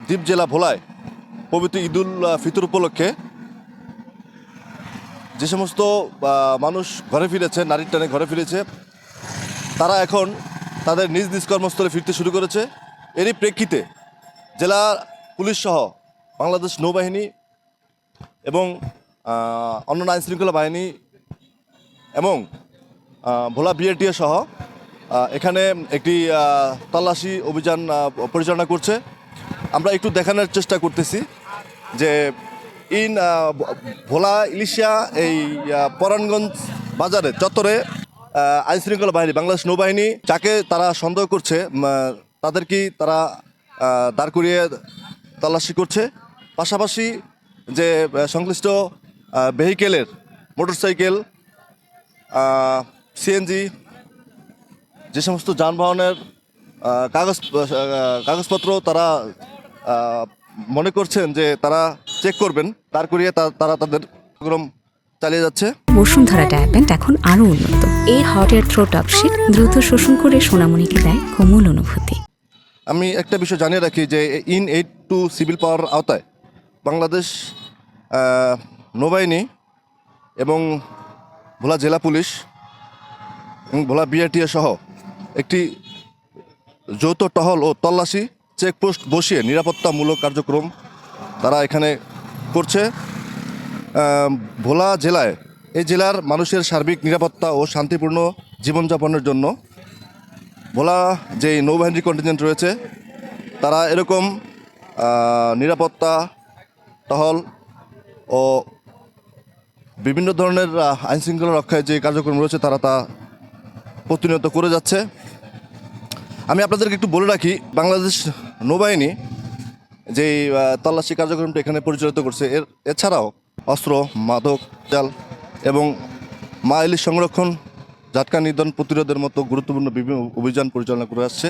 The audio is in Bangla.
দ্বীপ জেলা ভোলায় পবিত্র ঈদুল ফিতর উপলক্ষে যে সমস্ত মানুষ ঘরে ফিরেছে, নারীর টানে ঘরে ফিরেছে, তারা এখন তাদের নিজ নিজ কর্মস্থলে ফিরতে শুরু করেছে। এরই প্রেক্ষিতে জেলা পুলিশ সহ বাংলাদেশ নৌবাহিনী এবং অন্যান্য আইনশৃঙ্খলা বাহিনী এবং ভোলা বিআরটিএ সহ এখানে একটি তল্লাশি অভিযান পরিচালনা করছে। আমরা একটু দেখানোর চেষ্টা করতেছি যে ভোলা ইলিশিয়া এই পরাণগঞ্জ বাজারে চত্বরে আইনশৃঙ্খলা বাহিনী, বাংলাদেশ নৌবাহিনী যাকে তারা সন্দেহ করছে তাদেরকে তারা দাঁড় করিয়ে তল্লাশি করছে। পাশাপাশি যে সংশ্লিষ্ট ভেহিকেলের মোটরসাইকেল, সিএনজি, যে সমস্ত যানবাহনের কাগজপত্র তারা মনে করছেন যে তারা চেক করবেন, দাঁড় করিয়ে তারা তাদের কার্যক্রম চালিয়ে যাচ্ছে। বসুন্ধরা ডায়াপেন্ট এখন আরো উন্নত। এই হট এয়ার থ্রো টপশিট দ্রুত শোষণ করে সোনামণিকে দেয় কোমল অনুভূতি। আমি একটা বিষয় জানিয়ে রাখি যে ইন 8 সিভিল পাওয়ার আওতায় বাংলাদেশ নৌবাহিনী এবং ভোলা জেলা পুলিশ এবং ভোলা বিআরটিএ সহ একটি যৌথ টহল ও তল্লাশি চেকপোস্ট বসিয়ে নিরাপত্তামূলক কার্যক্রম তারা এখানে করছে। ভোলা জেলায়, এই জেলার মানুষের সার্বিক নিরাপত্তা ও শান্তিপূর্ণ জীবনযাপনের জন্য ভোলা যে নৌবাহিনীর কন্টিনজেন্ট রয়েছে তারা এরকম নিরাপত্তা টহল ও বিভিন্ন ধরনের আইনশৃঙ্খলা রক্ষায় যে কার্যক্রম রয়েছে তারা তা প্রতিনিয়ত করে যাচ্ছে। আমি আপনাদেরকে একটু বলে রাখি, বাংলাদেশ নৌবাহিনী যেই তল্লাশি কার্যক্রমটা এখানে পরিচালিত করছে এছাড়াও অস্ত্র, মাদক, জাল এবং মা ইলিশ সংরক্ষণ, জাটকা নিধন প্রতিরোধের মতো গুরুত্বপূর্ণ বিভিন্ন অভিযান পরিচালনা করে আসছে।